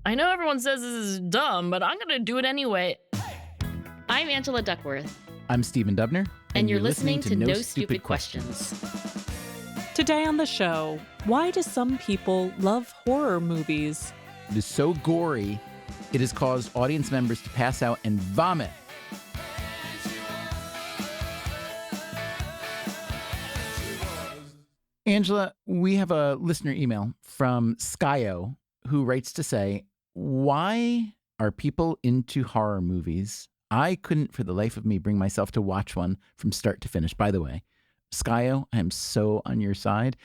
I know everyone says this is dumb, but I'm going to do it anyway. I'm Angela Duckworth. I'm Stephen Dubner. And you're listening to No Stupid Questions. Today on the show, why do some people love horror movies? It is so gory, it has caused audience members to pass out and vomit. Angela, we have a listener email from Skyo who writes to say, why are people into horror movies? I couldn't for the life of me bring myself to watch one from start to finish. By the way, Skyo, I am so on your side.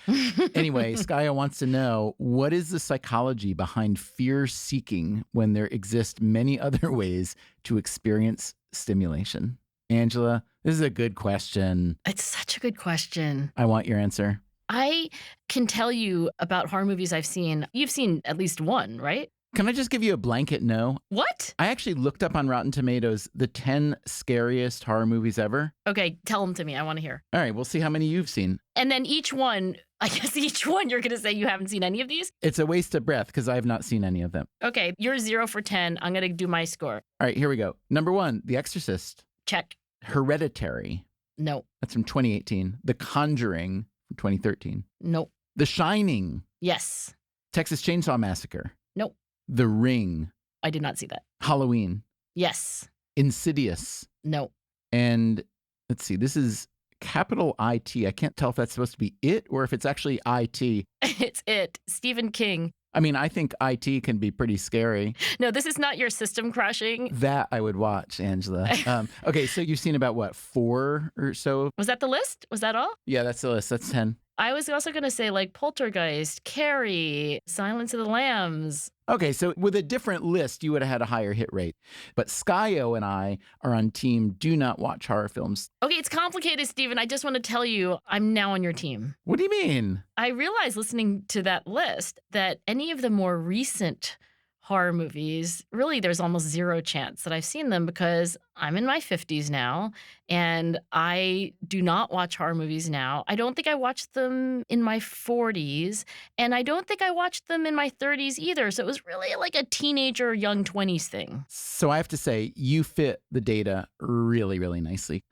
Anyway, Skyo wants to know, what is the psychology behind fear-seeking when there exist many other ways to experience stimulation? Angela, this is a good question. It's such a good question. I want your answer. I can tell you about horror movies I've seen. You've seen at least one, right? Can I just give you a blanket no? What? I actually looked up on Rotten Tomatoes the 10 scariest horror movies ever. Okay, tell them to me. I want to hear. All right, we'll see how many you've seen. And then each one you're going to say you haven't seen any of these? It's a waste of breath because I have not seen any of them. Okay, you're 0 for 10. I'm going to do my score. All right, here we go. Number 1, The Exorcist. Check. Hereditary. No. That's from 2018. The Conjuring from 2013. Nope. The Shining. Yes. Texas Chainsaw Massacre. Nope. The Ring. I did not see that. Halloween. Yes. Insidious. No. And let's see, this is capital IT. I can't tell if that's supposed to be it or if it's actually IT. It's it. Stephen King. I mean, I think IT can be pretty scary. No, this is not your system crashing. That I would watch, Angela. Okay, so you've seen about, what, 4 or so? Was that the list? Was that all? Yeah, that's the list. That's 10. I was also going to say like Poltergeist, Carrie, Silence of the Lambs. Okay, so with a different list, you would have had a higher hit rate. But Skyo and I are on team do not watch horror films. Okay, it's complicated, Stephen. I just want to tell you, I'm now on your team. What do you mean? I realized listening to that list that any of the more recent horror movies, really there's almost zero chance that I've seen them because I'm in my 50s now and I do not watch horror movies now. I don't think I watched them in my 40s and I don't think I watched them in my 30s either. So it was really like a teenager, young 20s thing. So I have to say, you fit the data really, really nicely.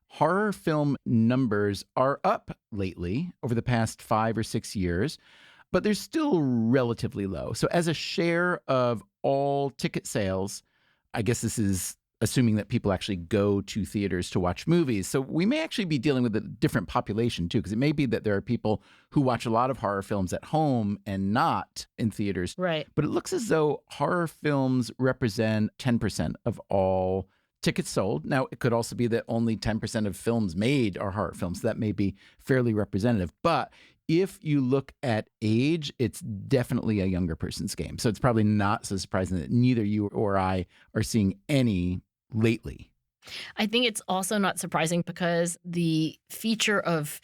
Horror film numbers are up lately over the past 5 or 6 years, but they're still relatively low. So as a share of all ticket sales, I guess this is assuming that people actually go to theaters to watch movies. So we may actually be dealing with a different population too, because it may be that there are people who watch a lot of horror films at home and not in theaters. Right. But it looks as though horror films represent 10% of all tickets sold. Now, it could also be that only 10% of films made are horror films. That may be fairly representative. But if you look at age, it's definitely a younger person's game. So it's probably not so surprising that neither you or I are seeing any lately. I think it's also not surprising because the feature of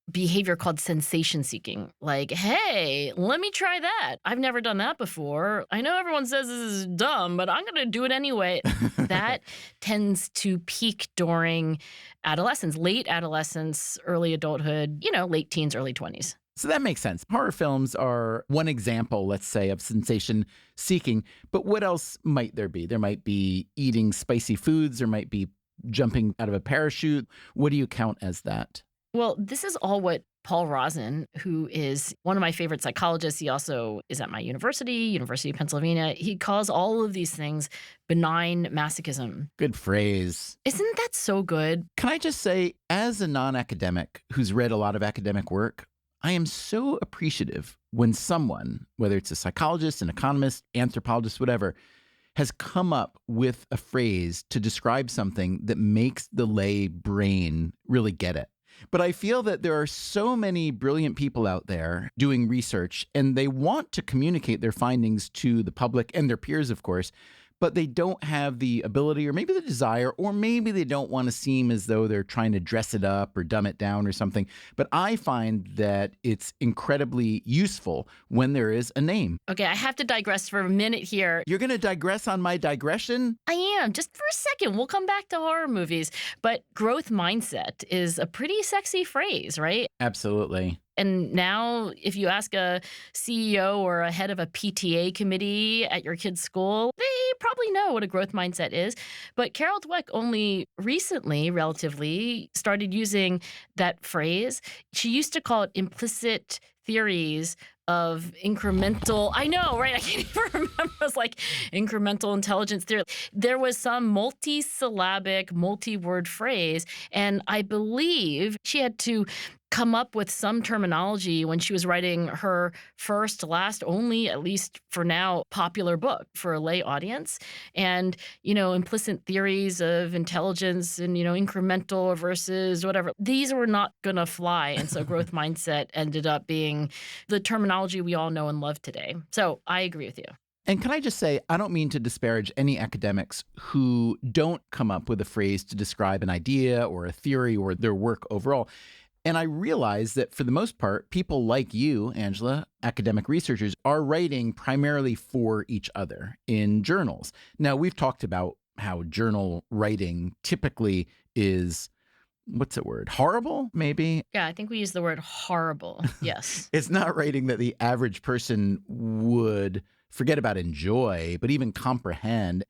behavior called sensation seeking, like, hey, let me try that. I've never done that before. I know everyone says this is dumb, but I'm going to do it anyway. That tends to peak during adolescence, late adolescence, early adulthood, late teens, early 20s. So that makes sense. Horror films are one example, let's say, of sensation seeking. But what else might there be? There might be eating spicy foods. There might be jumping out of a parachute. What do you count as that? Well, this is all what Paul Rozin, who is one of my favorite psychologists, he also is at my University of Pennsylvania. He calls all of these things benign masochism. Good phrase. Isn't that so good? Can I just say, as a non-academic who's read a lot of academic work, I am so appreciative when someone, whether it's a psychologist, an economist, anthropologist, whatever, has come up with a phrase to describe something that makes the lay brain really get it. But I feel that there are so many brilliant people out there doing research, and they want to communicate their findings to the public and their peers, of course, but they don't have the ability or maybe the desire, or maybe they don't want to seem as though they're trying to dress it up or dumb it down or something. But I find that it's incredibly useful when there is a name. Okay, I have to digress for a minute here. You're going to digress on my digression? I am. Just for a second. We'll come back to horror movies. But growth mindset is a pretty sexy phrase, right? Absolutely. And now if you ask a CEO or a head of a PTA committee at your kid's school, they probably know what a growth mindset is. But Carol Dweck only recently, relatively, started using that phrase. She used to call it implicit theories of incremental. I know, right? I can't even remember. It was like incremental intelligence theory. There was some multi-syllabic, multi-word phrase. And I believe she had to come up with some terminology when she was writing her first, last, only, at least for now, popular book for a lay audience. And, implicit theories of intelligence and, incremental versus whatever, these were not going to fly. And so growth mindset ended up being the terminology we all know and love today. So I agree with you. And can I just say, I don't mean to disparage any academics who don't come up with a phrase to describe an idea or a theory or their work overall. And I realize that for the most part, people like you, Angela, academic researchers, are writing primarily for each other in journals. Now, we've talked about how journal writing typically is, what's the word? Horrible, maybe? Yeah, I think we use the word horrible. Yes. It's not writing that the average person would forget about enjoy, but even comprehend.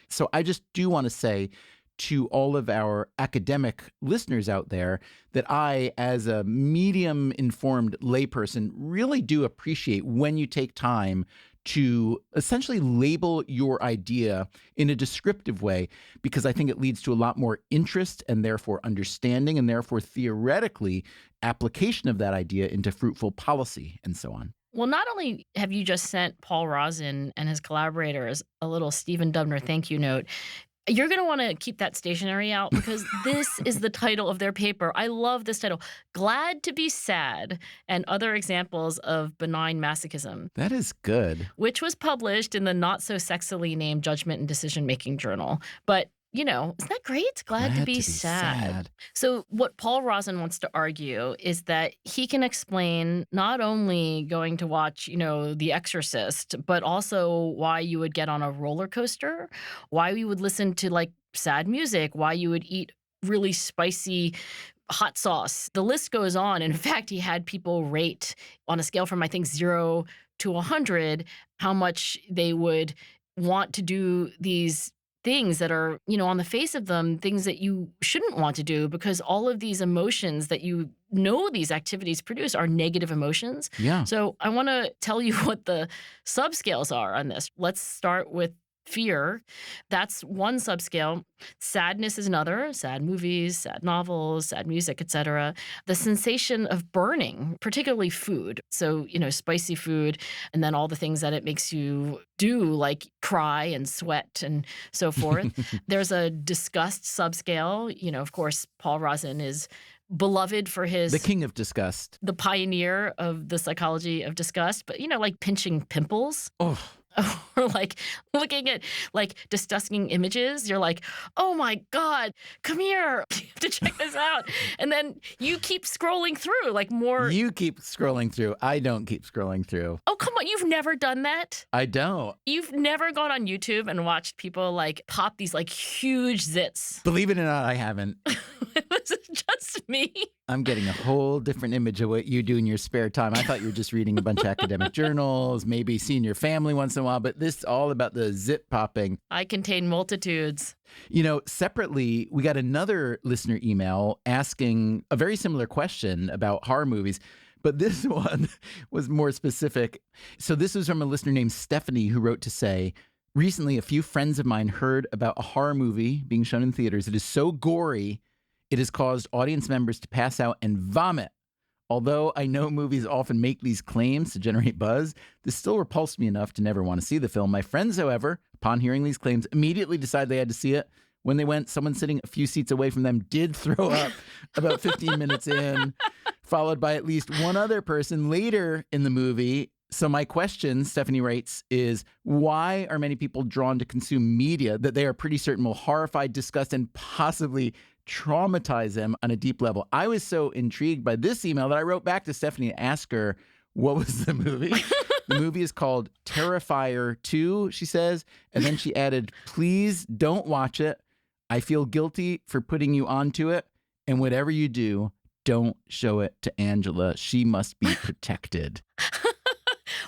So I just do want to say to all of our academic listeners out there that I, as a medium-informed layperson, really do appreciate when you take time to essentially label your idea in a descriptive way, because I think it leads to a lot more interest and therefore understanding and therefore theoretically application of that idea into fruitful policy and so on. Well, not only have you just sent Paul Rosin and his collaborators a little Stephen Dubner thank you note, you're going to want to keep that stationery out because this is the title of their paper. I love this title, Glad to be Sad, and Other Examples of Benign Masochism. That is good. Which was published in the not-so-sexily named Judgment and Decision-Making Journal. But isn't that great? Glad to be sad. So what Paul Rosin wants to argue is that he can explain not only going to watch, The Exorcist, but also why you would get on a roller coaster, why you would listen to sad music, why you would eat really spicy hot sauce. The list goes on. In fact, he had people rate on a scale from, I think, 0 to 100, how much they would want to do these things that are, on the face of them, things that you shouldn't want to do because all of these emotions that these activities produce are negative emotions. Yeah. So I want to tell you what the subscales are on this. Let's start with fear. That's one subscale. Sadness is another. Sad movies, sad novels, sad music, etc. The sensation of burning, particularly food. So, spicy food, and then all the things that it makes you do, like cry and sweat and so forth. There's a disgust subscale. Of course, Paul Rosin is beloved for his... The king of disgust. The pioneer of the psychology of disgust. But, like pinching pimples. Oh. Or looking at disgusting images. You're like, oh my God, come here. You have to check this out. And then you keep scrolling through more. You keep scrolling through. I don't keep scrolling through. Oh, come on. You've never done that? I don't. You've never gone on YouTube and watched people pop these huge zits. Believe it or not, I haven't. Was it just me? I'm getting a whole different image of what you do in your spare time. I thought you were just reading a bunch of academic journals, maybe seeing your family once in a while, but this is all about the zit popping. I contain multitudes. Separately, we got another listener email asking a very similar question about horror movies, but this one was more specific. So this was from a listener named Stephanie who wrote to say, recently, a few friends of mine heard about a horror movie being shown in theaters. It is so gory, it has caused audience members to pass out and vomit. Although I know movies often make these claims to generate buzz, this still repulsed me enough to never want to see the film. My friends, however, upon hearing these claims, immediately decided they had to see it. When they went, someone sitting a few seats away from them did throw up about 15 minutes in, followed by at least one other person later in the movie. So my question, Stephanie writes, is why are many people drawn to consume media that they are pretty certain will horrify, disgust, and possibly traumatize them on a deep level? I was so intrigued by this email that I wrote back to Stephanie to ask her what was the movie. The movie is called Terrifier 2, she says. And then she added, please don't watch it. I feel guilty for putting you onto it. And whatever you do, don't show it to Angela. She must be protected.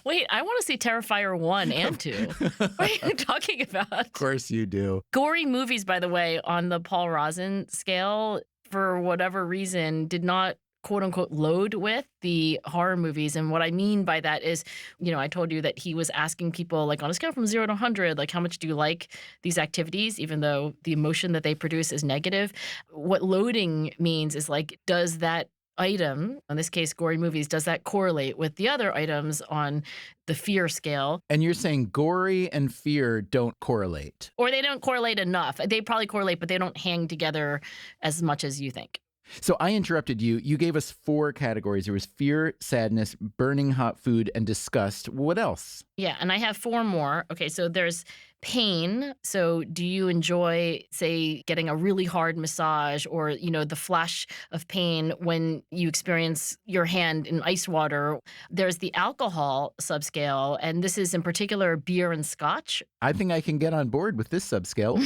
Wait, I want to see Terrifier 1 and 2. What are you talking about? Of course you do. Gory movies, by the way, on the Paul Rosen scale, for whatever reason, did not quote unquote load with the horror movies. And what I mean by that is, I told you that he was asking people, like, on a scale from 0 to 100, like, how much do you like these activities, even though the emotion that they produce is negative? What loading means is, like, does that item, in this case, gory movies, does that correlate with the other items on the fear scale? And you're saying gory and fear don't correlate. Or they don't correlate enough. They probably correlate, but they don't hang together as much as you think. So I interrupted you. You gave us 4 categories. There was fear, sadness, burning hot food, and disgust. What else? Yeah, and I have 4 more. Okay, so there's pain. So do you enjoy, say, getting a really hard massage or, the flash of pain when you experience your hand in ice water? There's the alcohol subscale, and this is in particular beer and scotch. I think I can get on board with this subscale.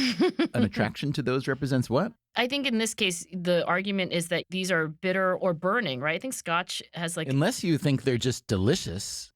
An attraction to those represents what? I think in this case, the argument is that these are bitter or burning, right? I think scotch has like... Unless you think they're just delicious.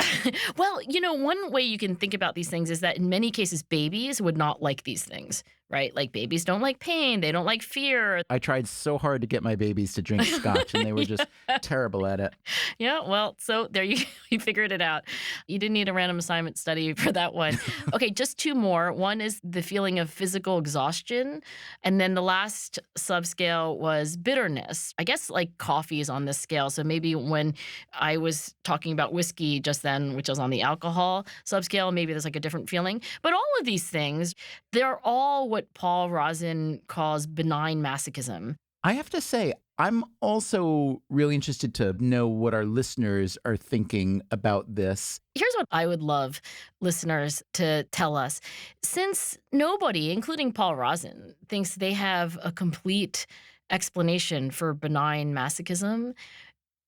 Well, one way you can think about these things is that in many cases, babies would not like these things, right? Like babies don't like pain. They don't like fear. I tried so hard to get my babies to drink scotch and they were just terrible at it. Yeah, well, so there you figured it out. You didn't need a random assignment study for that one. Okay, just 2 more. One is the feeling of physical exhaustion. And then the last subscale was bitterness. I guess like coffee is on this scale. So maybe when I was talking about whiskey just then, which is on the alcohol subscale, maybe there's like a different feeling. But all of these things, they're all what Paul Rosen calls benign masochism. I have to say, I'm also really interested to know what our listeners are thinking about this. Here's what I would love listeners to tell us. Since nobody, including Paul Rosen, thinks they have a complete explanation for benign masochism,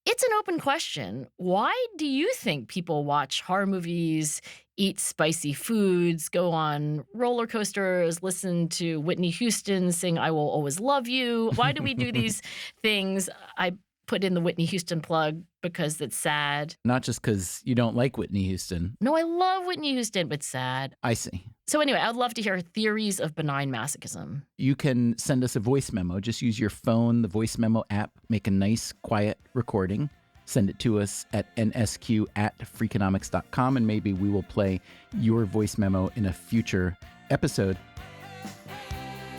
it's an open question. Why do you think people watch horror movies, eat spicy foods, go on roller coasters, listen to Whitney Houston sing I Will Always Love You? Why do we do these things? I put in the Whitney Houston plug because it's sad. Not just because you don't like Whitney Houston. No, I love Whitney Houston, but sad. I see. So anyway, I'd love to hear theories of benign masochism. You can send us a voice memo. Just use your phone, the voice memo app, make a nice, quiet recording. Send it to us at nsq@freakonomics.com, and maybe we will play your voice memo in a future episode.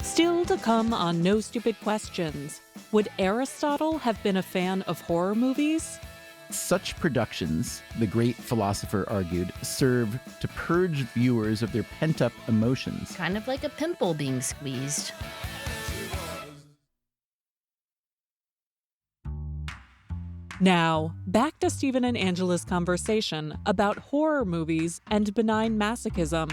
Still to come on No Stupid Questions. Would Aristotle have been a fan of horror movies? Such productions, the great philosopher argued, serve to purge viewers of their pent-up emotions. Kind of like a pimple being squeezed. Now, back to Stephen and Angela's conversation about horror movies and benign masochism.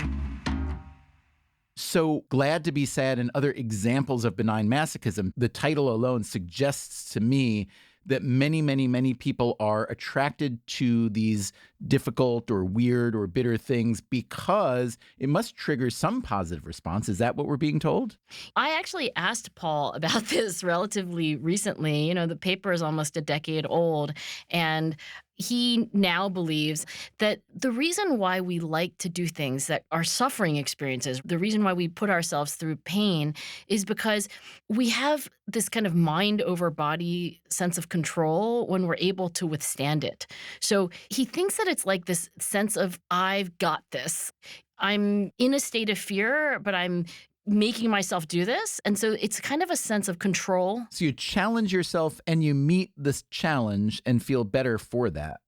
So Glad to Be Sad and other examples of benign masochism, the title alone suggests to me that many, many, many people are attracted to these difficult or weird or bitter things because it must trigger some positive response. Is that what we're being told? I actually asked Paul about this relatively recently. The paper is almost a decade old, and he now believes that the reason why we like to do things that are suffering experiences, the reason why we put ourselves through pain is because we have this kind of mind over body sense of control when we're able to withstand it. So he thinks that it's like this sense of, I've got this. I'm in a state of fear, but I'm making myself do this. And so it's kind of a sense of control. So you challenge yourself and you meet this challenge and feel better for that.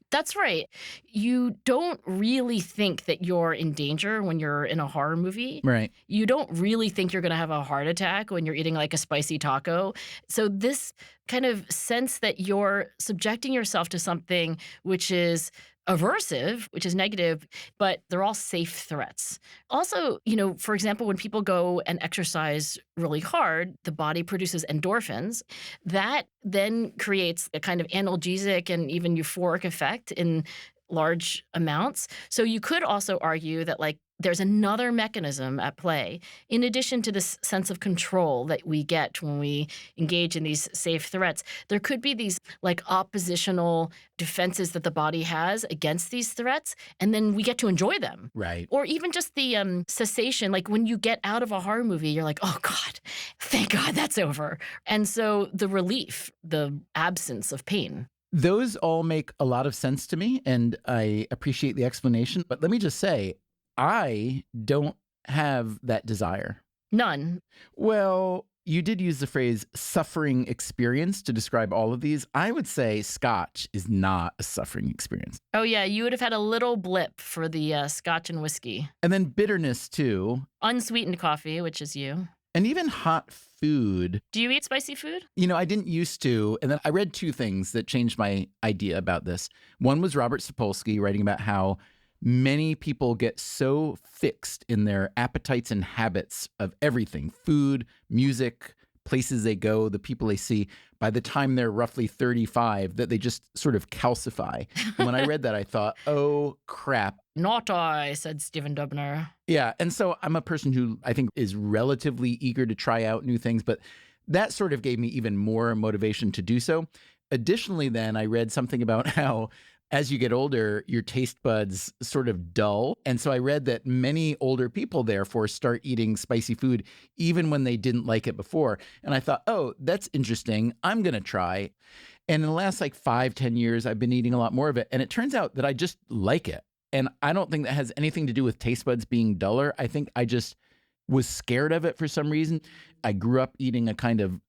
That's right. You don't really think that you're in danger when you're in a horror movie. Right. You don't really think you're going to have a heart attack when you're eating like a spicy taco. So this kind of sense that you're subjecting yourself to something which is aversive, which is negative, but they're all safe threats. Also, for example, when people go and exercise really hard, the body produces endorphins. That then creates a kind of analgesic and even euphoric effect in large amounts. So you could also argue that there's another mechanism at play. In addition to this sense of control that we get when we engage in these safe threats, there could be these like oppositional defenses that the body has against these threats, and then we get to enjoy them. Right. Or even just the cessation, like when you get out of a horror movie, you're like, oh God, thank God that's over. And so the relief, the absence of pain. Those all make a lot of sense to me, and I appreciate the explanation. But let me just say, I don't have that desire. None. Well, you did use the phrase suffering experience to describe all of these. I would say scotch is not a suffering experience. Oh, yeah. You would have had a little blip for the scotch and whiskey. And then bitterness, too. Unsweetened coffee, which is you. And even hot food. Do you eat spicy food? You know, I didn't used to. And then I read two things that changed my idea about this. One was Robert Sapolsky writing about how many people get so fixed in their appetites and habits of everything, food, music, places they go, the people they see, by the time they're roughly 35, that they just sort of calcify. And when I read that, I thought, oh, crap. Not I, said Stephen Dubner. Yeah. And so I'm a person who I think is relatively eager to try out new things, but that sort of gave me even more motivation to do so. Additionally, then I read something about how as you get older, your taste buds sort of dull. And so I read that many older people, therefore, start eating spicy food even when they didn't like it before. And I thought, oh, that's interesting. I'm going to try. And in the last like 5-10 years, I've been eating a lot more of it. And it turns out that I just like it. And I don't think that has anything to do with taste buds being duller. I think I just was scared of it for some reason. I grew up eating a kind of,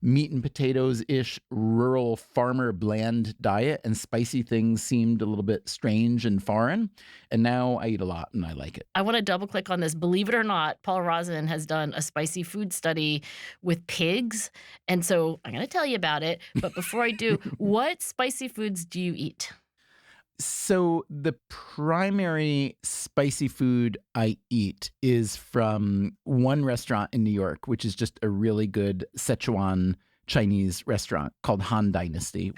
meat and potatoes-ish rural farmer bland diet, and spicy things seemed a little bit strange and foreign. And now I eat a lot and I like it. I want to double click on this. Believe it or not, Paul Rozin has done a spicy food study with pigs. And so I'm going to tell you about it. But before I do, what spicy foods do you eat? So the primary spicy food I eat is from one restaurant in New York, which is just a really good Sichuan Chinese restaurant called Han Dynasty.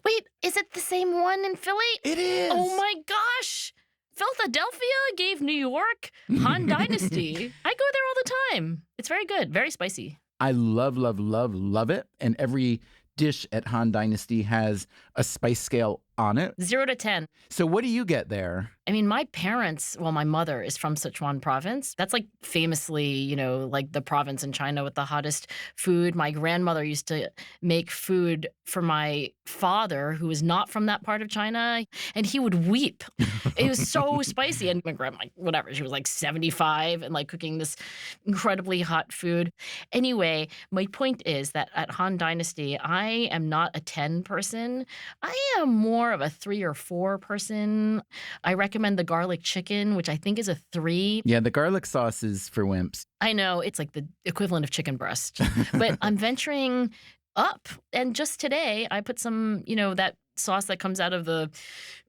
Wait, is it the same one in Philly? It is. Oh my gosh. Philadelphia gave New York Han Dynasty. I go there all the time. It's very good, very spicy. I love, love, love, love it. And every dish at Han Dynasty has a spice scale on it. 0 to 10. So what do you get there? I mean, my parents, well, my mother is from Sichuan province. That's like famously, like the province in China with the hottest food. My grandmother used to make food for my father, who was not from that part of China, and he would weep. It was so spicy. And my grandma, whatever, she was like 75 and like cooking this incredibly hot food. Anyway, my point is that at Han Dynasty, I am not a 10 person. I am more of a 3 or 4 person. I recommend the garlic chicken, which I think is a 3. Yeah, the garlic sauce is for wimps. I know, it's like the equivalent of chicken breast. But I'm venturing up. And just today, I put some, that sauce that comes out of the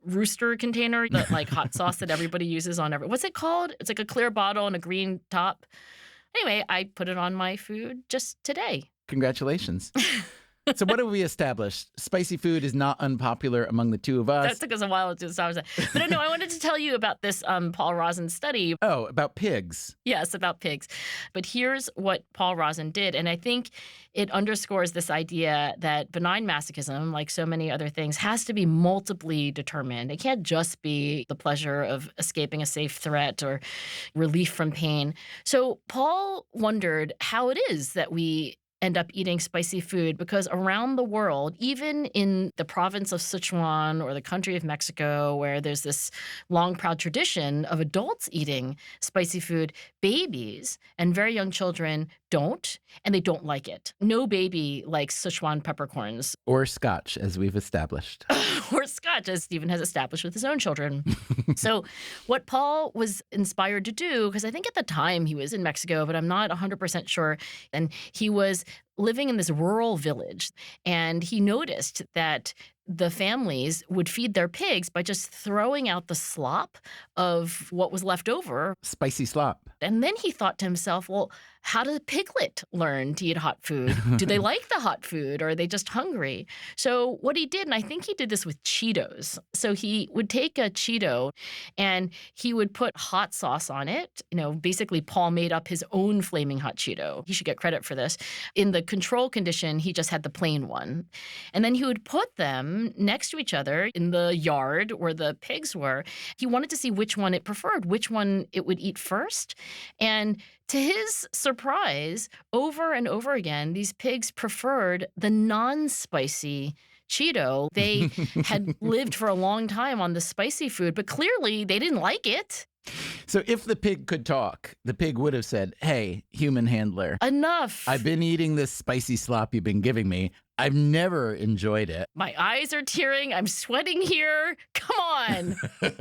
rooster container, that like hot sauce that everybody uses on what's it called? It's like a clear bottle and a green top. Anyway, I put it on my food just today. Congratulations. So what have we established? Spicy food is not unpopular among the two of us. That took us a while to establish that. But no, I wanted to tell you about this Paul Rozin study. Oh, about pigs. Yes, about pigs. But here's what Paul Rozin did. And I think it underscores this idea that benign masochism, like so many other things, has to be multiply determined. It can't just be the pleasure of escaping a safe threat or relief from pain. So Paul wondered how it is that we end up eating spicy food, because around the world, even in the province of Sichuan or the country of Mexico, where there's this long, proud tradition of adults eating spicy food, babies and very young children don't, and they don't like it. No baby likes Sichuan peppercorns. Or scotch, as we've established. Or scotch, as Stephen has established with his own children. So what Paul was inspired to do, because I think at the time he was in Mexico, but I'm not 100% sure, and he was living in this rural village, and he noticed that the families would feed their pigs by just throwing out the slop of what was left over. Spicy slop. And then he thought to himself, well, how does a piglet learn to eat hot food? Do they like the hot food, or are they just hungry? So what he did, and I think he did this with Cheetos. So he would take a Cheeto and he would put hot sauce on it. Basically Paul made up his own flaming hot Cheeto. He should get credit for this. In the control condition, he just had the plain one. And then he would put them next to each other in the yard where the pigs were. He wanted to see which one it preferred, which one it would eat first. And to his surprise, over and over again, these pigs preferred the non-spicy Cheeto. They had lived for a long time on the spicy food, but clearly they didn't like it. So if the pig could talk, the pig would have said, hey, human handler. Enough. I've been eating this spicy slop you've been giving me. I've never enjoyed it. My eyes are tearing. I'm sweating here. Come on.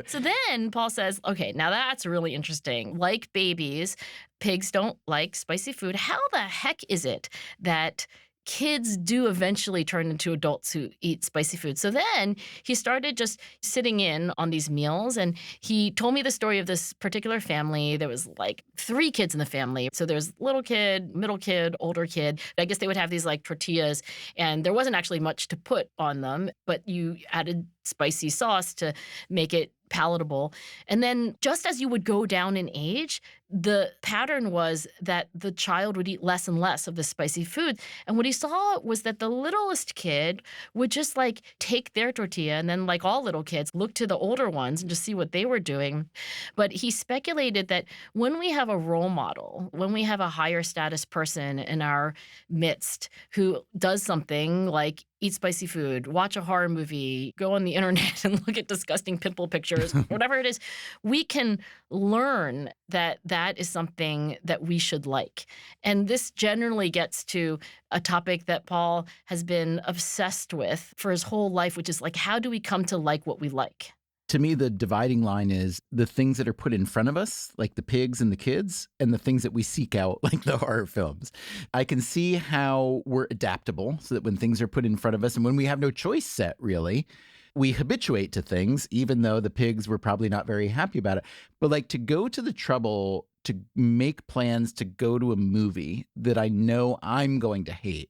So then Paul says, okay, now that's really interesting. Like babies, pigs don't like spicy food. How the heck is it that kids do eventually turn into adults who eat spicy food? So then he started just sitting in on these meals, and he told me the story of this particular family. There was like 3 kids in the family. So there's little kid, middle kid, older kid. I guess they would have these like tortillas, and there wasn't actually much to put on them, but you added spicy sauce to make it palatable. And then just as you would go down in age, the pattern was that the child would eat less and less of the spicy food. And what he saw was that the littlest kid would just like take their tortilla and then, like all little kids, look to the older ones and just see what they were doing. But he speculated that when we have a role model, when we have a higher status person in our midst who does something like eat spicy food, watch a horror movie, go on the internet and look at disgusting pimple pictures, whatever it is, we can learn that that is something that we should like. And this generally gets to a topic that Paul has been obsessed with for his whole life, which is like, how do we come to like what we like? To me, the dividing line is the things that are put in front of us, like the pigs and the kids, and the things that we seek out, like the horror films. I can see how we're adaptable so that when things are put in front of us and when we have no choice set, really, we habituate to things, even though the pigs were probably not very happy about it. But like to go to the trouble to make plans to go to a movie that I know I'm going to hate,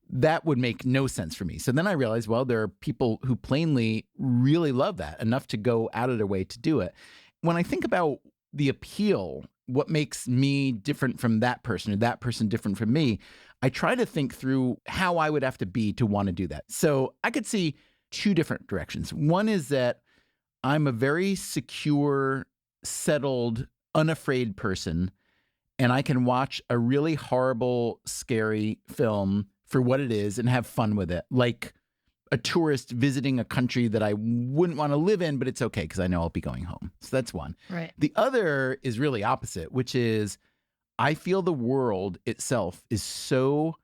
that would make no sense for me. So then I realized, well, there are people who plainly really love that enough to go out of their way to do it. When I think about the appeal, what makes me different from that person or that person different from me, I try to think through how I would have to be to want to do that. So I could see 2 different directions. One is that I'm a very secure, settled, unafraid person, and I can watch a really horrible, scary film for what it is and have fun with it. Like a tourist visiting a country that I wouldn't want to live in, but it's okay because I know I'll be going home. So that's one. Right. The other is really opposite, which is I feel the world itself is so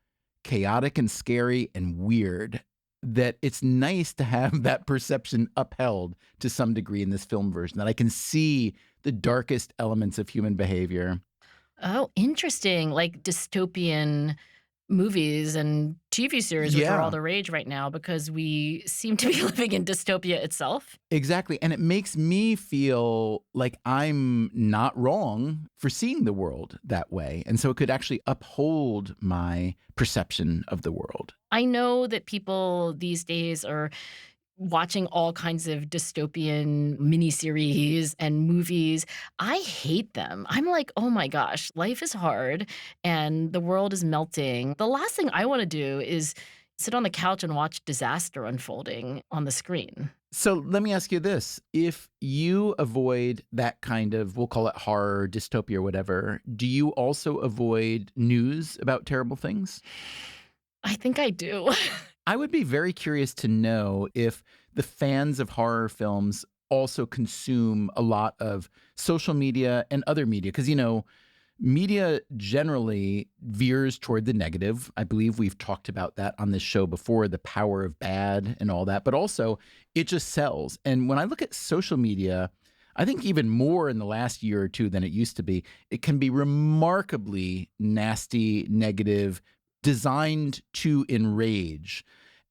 chaotic and scary and weird that it's nice to have that perception upheld to some degree in this film version, that I can see the darkest elements of human behavior. Oh, interesting. Like dystopian movies and TV series, which are all the rage right now because we seem to be living in dystopia itself. Exactly. And it makes me feel like I'm not wrong for seeing the world that way. And so it could actually uphold my perception of the world. I know that people these days are watching all kinds of dystopian miniseries and movies. I hate them. I'm like, oh my gosh, life is hard and the world is melting. The last thing I want to do is sit on the couch and watch disaster unfolding on the screen. So let me ask you this. If you avoid that kind of, we'll call it horror, dystopia, or whatever, do you also avoid news about terrible things? I think I do. I would be very curious to know if the fans of horror films also consume a lot of social media and other media. Because, you know, media generally veers toward the negative. I believe we've talked about that on this show before, the power of bad and all that. But also, it just sells. And when I look at social media, I think even more in the last year or two than it used to be, it can be remarkably nasty, negative, designed to enrage.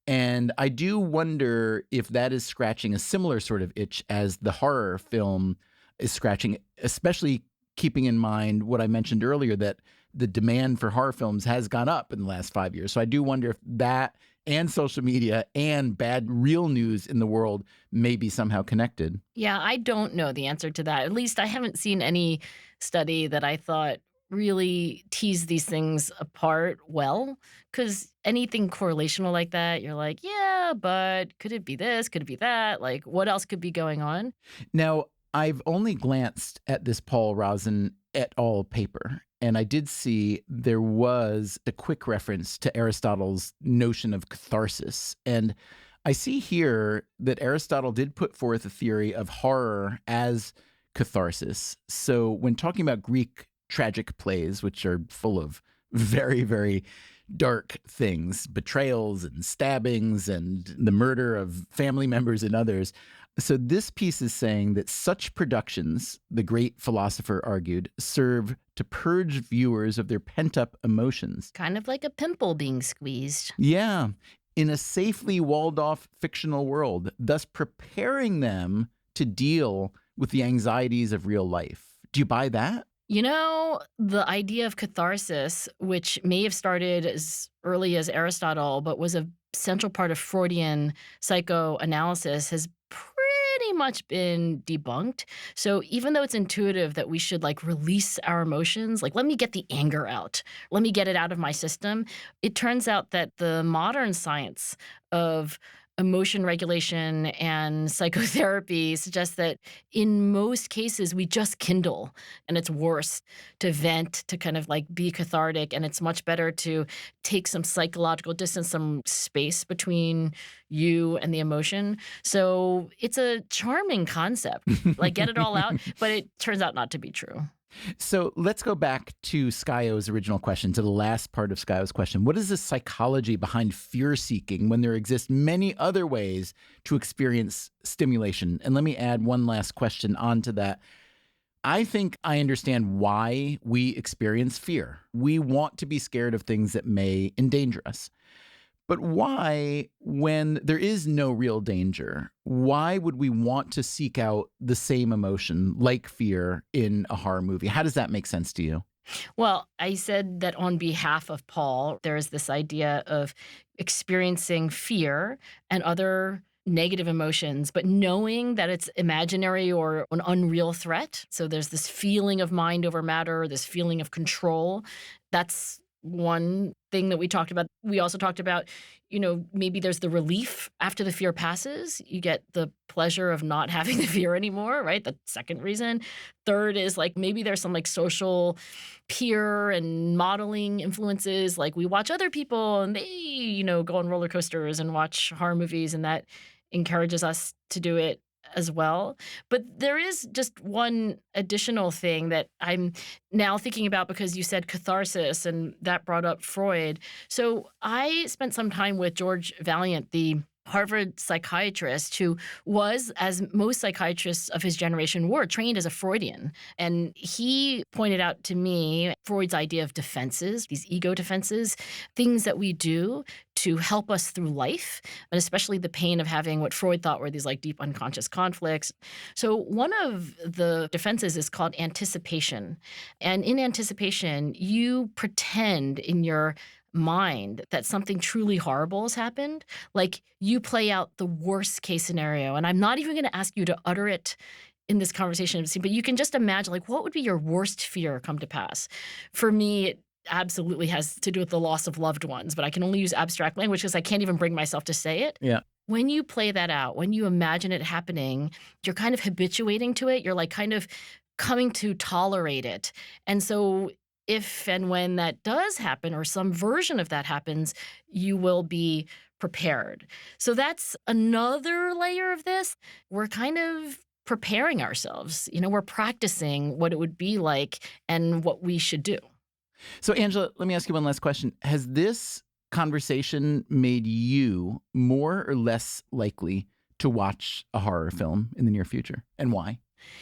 And I do wonder if that is scratching a similar sort of itch as the horror film is scratching, especially keeping in mind what I mentioned earlier, that the demand for horror films has gone up in the last 5 years. So I do wonder if that and social media and bad real news in the world may be somehow connected. Yeah, I don't know the answer to that. At least I haven't seen any study that I thought really teased these things apart well. Because anything correlational like that, you're like, yeah, but could it be this? Could it be that? Like, what else could be going on? Now, I've only glanced at this Paul Rozin et al. Paper, and I did see there was a quick reference to Aristotle's notion of catharsis. And I see here that Aristotle did put forth a theory of horror as catharsis. So when talking about Greek tragic plays, which are full of very, very dark things, betrayals and stabbings and the murder of family members and others. So this piece is saying that such productions, the great philosopher argued, serve to purge viewers of their pent-up emotions. Kind of like a pimple being squeezed. Yeah, in a safely walled-off fictional world, thus preparing them to deal with the anxieties of real life. Do you buy that? You know, the idea of catharsis, which may have started as early as Aristotle, but was a central part of Freudian psychoanalysis, has pretty much been debunked. So even though it's intuitive that we should like release our emotions, like let me get the anger out, let me get it out of my system, it turns out that the modern science of emotion regulation and psychotherapy suggests that in most cases we just kindle, and it's worse to vent, to kind of like be cathartic, and it's much better to take some psychological distance, some space between you and the emotion. So it's a charming concept, like get it all out, but it turns out not to be true. So let's go back to Skyo's original question, to the last part of Skyo's question. What is the psychology behind fear-seeking when there exist many other ways to experience stimulation? And let me add one last question onto that. I think I understand why we experience fear. We want to be scared of things that may endanger us. But why, when there is no real danger, why would we want to seek out the same emotion, like fear, in a horror movie? How does that make sense to you? Well, I said that on behalf of Paul, there's this idea of experiencing fear and other negative emotions, but knowing that it's imaginary or an unreal threat. So there's this feeling of mind over matter, this feeling of control. That's one thing that we talked about. We also talked about, maybe there's the relief after the fear passes. You get the pleasure of not having the fear anymore, right? The second reason. Third is like maybe there's some like social peer and modeling influences. Like we watch other people and they, go on roller coasters and watch horror movies, and that encourages us to do it as well. But there is just one additional thing that I'm now thinking about, because you said catharsis and that brought up Freud. So I spent some time with George Valiant, the Harvard psychiatrist, who was, as most psychiatrists of his generation were, trained as a Freudian. And he pointed out to me Freud's idea of defenses, these ego defenses, things that we do to help us through life, and especially the pain of having what Freud thought were these like deep unconscious conflicts. So one of the defenses is called anticipation. And in anticipation, you pretend in your mind that something truly horrible has happened. Like you play out the worst case scenario. And I'm not even going to ask you to utter it in this conversation, but you can just imagine, like, what would be your worst fear come to pass? For me, it absolutely has to do with the loss of loved ones, but I can only use abstract language because I can't even bring myself to say it. Yeah. When you play that out, when you imagine it happening, you're kind of habituating to it. You're like kind of coming to tolerate it. And so if and when that does happen, or some version of that happens, you will be prepared. So that's another layer of this. We're kind of preparing ourselves. We're practicing what it would be like and what we should do. So, Angela, let me ask you one last question. Has this conversation made you more or less likely to watch a horror film in the near future, and why?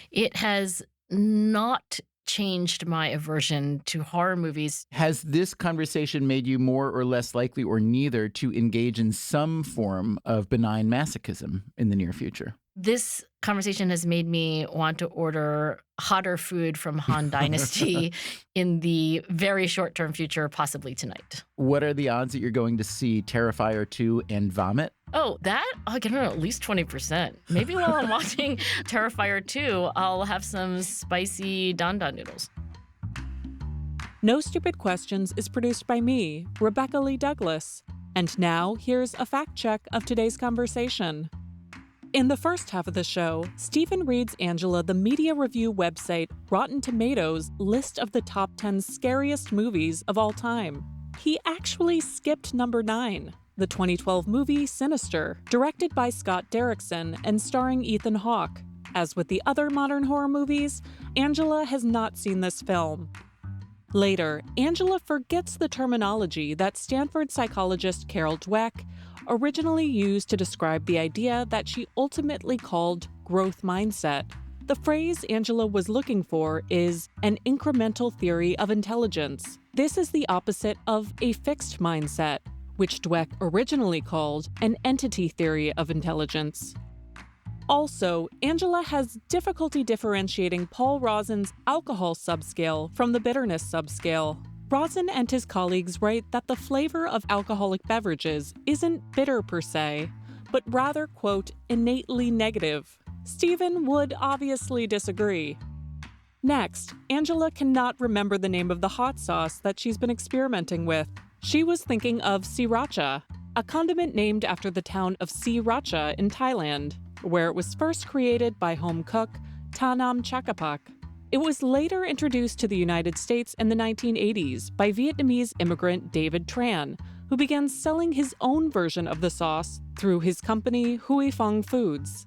It has not changed my aversion to horror movies. Has this conversation made you more or less likely, or neither, to engage in some form of benign masochism in the near future? This conversation has made me want to order hotter food from Han Dynasty in the very short-term future, possibly tonight. What are the odds that you're going to see Terrifier 2 and vomit? Oh, that? I don't know, at least 20%. Maybe while I'm watching Terrifier 2, I'll have some spicy don don noodles. No Stupid Questions is produced by me, Rebecca Lee Douglas. And now, here's a fact check of today's conversation. In the first half of the show, Stephen reads Angela the media review website Rotten Tomatoes' list of the top 10 scariest movies of all time. He actually skipped number 9, the 2012 movie Sinister, directed by Scott Derrickson and starring Ethan Hawke. As with the other modern horror movies, Angela has not seen this film. Later, Angela forgets the terminology that Stanford psychologist Carol Dweck originally used to describe the idea that she ultimately called growth mindset. The phrase Angela was looking for is an incremental theory of intelligence. This is the opposite of a fixed mindset, which Dweck originally called an entity theory of intelligence. Also, Angela has difficulty differentiating Paul Rosin's alcohol subscale from the bitterness subscale. Rosin and his colleagues write that the flavor of alcoholic beverages isn't bitter per se, but rather, quote, innately negative. Stephen would obviously disagree. Next, Angela cannot remember the name of the hot sauce that she's been experimenting with. She was thinking of sriracha, a condiment named after the town of Sriracha in Thailand, where it was first created by home cook Tanam Chakapak. It was later introduced to the United States in the 1980s by Vietnamese immigrant David Tran, who began selling his own version of the sauce through his company Huy Fong Foods.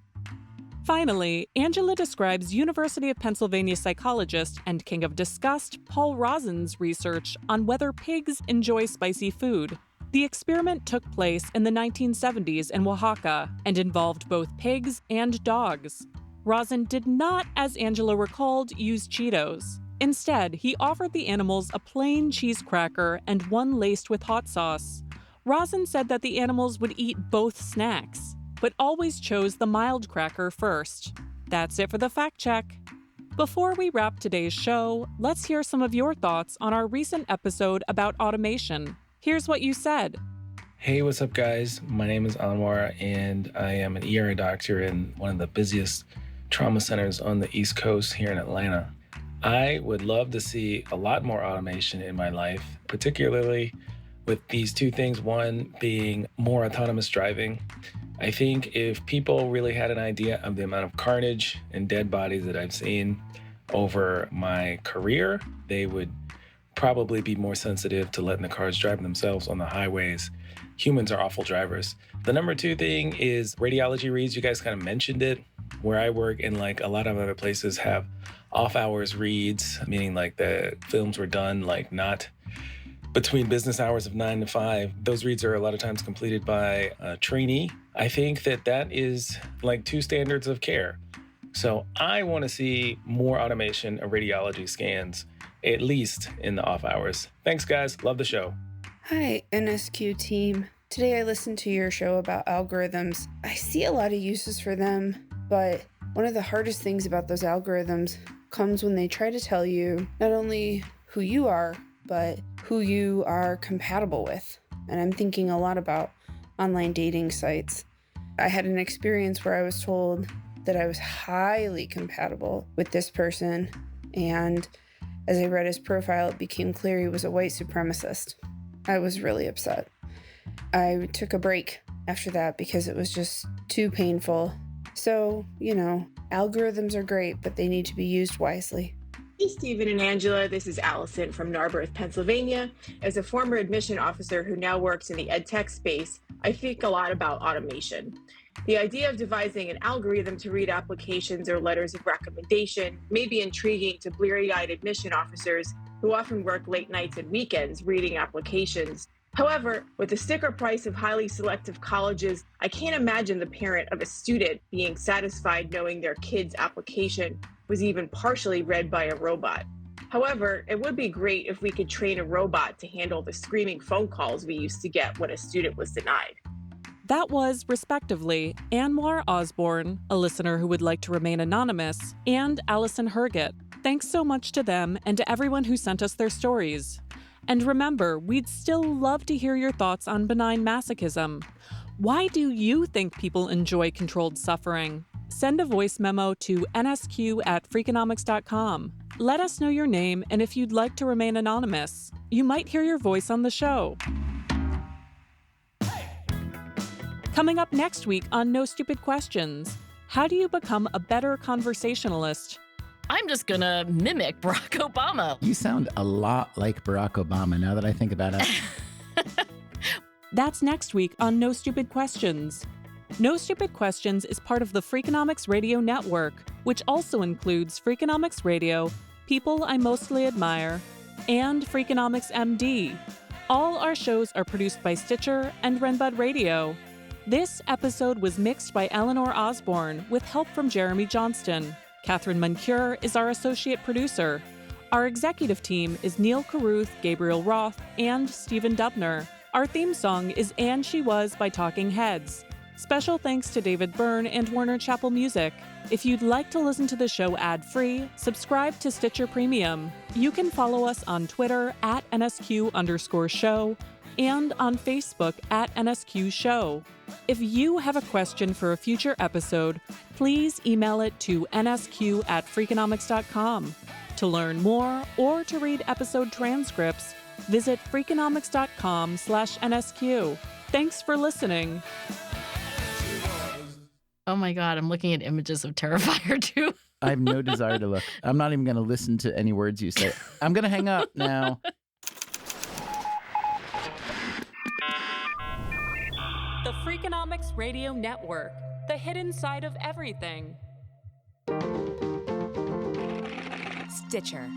Finally, Angela describes University of Pennsylvania psychologist and king of disgust Paul Rosin's research on whether pigs enjoy spicy food. The experiment took place in the 1970s in Oaxaca and involved both pigs and dogs. Rosin did not, as Angela recalled, use Cheetos. Instead, he offered the animals a plain cheese cracker and one laced with hot sauce. Rosin said that the animals would eat both snacks, but always chose the mild cracker first. That's it for the fact check. Before we wrap today's show, let's hear some of your thoughts on our recent episode about automation. Here's what you said. Hey, what's up, guys? My name is Anwar, and I am an ER doctor in one of the busiest trauma centers on the East Coast here in Atlanta. I would love to see a lot more automation in my life, particularly with these two things. One being more autonomous driving. I think if people really had an idea of the amount of carnage and dead bodies that I've seen over my career, they would probably be more sensitive to letting the cars drive themselves on the highways. Humans are awful drivers. The number two thing is radiology reads. You guys kind of mentioned it. Where I work and like a lot of other places have off hours reads, meaning like the films were done like not between business hours of 9 to 5. Those reads are a lot of times completed by a trainee. I think that is like two standards of care. So I want to see more automation of radiology scans, at least in the off hours. Thanks, guys. Love the show. Hi, NSQ team. Today I listened to your show about algorithms. I see a lot of uses for them, but one of the hardest things about those algorithms comes when they try to tell you not only who you are, but who you are compatible with. And I'm thinking a lot about online dating sites. I had an experience where I was told that I was highly compatible with this person, and as I read his profile, it became clear he was a white supremacist. I was really upset. I took a break after that because it was just too painful. So, algorithms are great, but they need to be used wisely. Hey, Stephen and Angela. This is Allison from Narberth, Pennsylvania. As a former admission officer who now works in the ed tech space, I think a lot about automation. The idea of devising an algorithm to read applications or letters of recommendation may be intriguing to bleary-eyed admission officers who often work late nights and weekends reading applications. However, with the sticker price of highly selective colleges, I can't imagine the parent of a student being satisfied knowing their kid's application was even partially read by a robot. However, it would be great if we could train a robot to handle the screaming phone calls we used to get when a student was denied. That was, respectively, Anwar Osborne, a listener who would like to remain anonymous, and Allison Herget. Thanks so much to them and to everyone who sent us their stories. And remember, we'd still love to hear your thoughts on benign masochism. Why do you think people enjoy controlled suffering? Send a voice memo to nsq@freakonomics.com. Let us know your name and if you'd like to remain anonymous. You might hear your voice on the show. Coming up next week on No Stupid Questions, how do you become a better conversationalist? I'm just gonna mimic Barack Obama. You sound a lot like Barack Obama now that I think about it. That's next week on No Stupid Questions. No Stupid Questions is part of the Freakonomics Radio Network, which also includes Freakonomics Radio, People I Mostly Admire, and Freakonomics MD. All our shows are produced by Stitcher and Renbud Radio. This episode was mixed by Eleanor Osborne with help from Jeremy Johnston. Catherine Moncure is our associate producer. Our executive team is Neil Carruth, Gabriel Roth, and Stephen Dubner. Our theme song is And She Was by Talking Heads. Special thanks to David Byrne and Warner Chappell Music. If you'd like to listen to the show ad-free, subscribe to Stitcher Premium. You can follow us on Twitter @NSQ_show and on Facebook @NSQ Show. If you have a question for a future episode, please email it to nsq@freakonomics.com. To learn more or to read episode transcripts, visit freakonomics.com/NSQ. Thanks for listening. Oh my God, I'm looking at images of Terrifier 2. I have no desire to look. I'm not even going to listen to any words you say. I'm going to hang up now. The Freakonomics Radio Network, the hidden side of everything. Stitcher.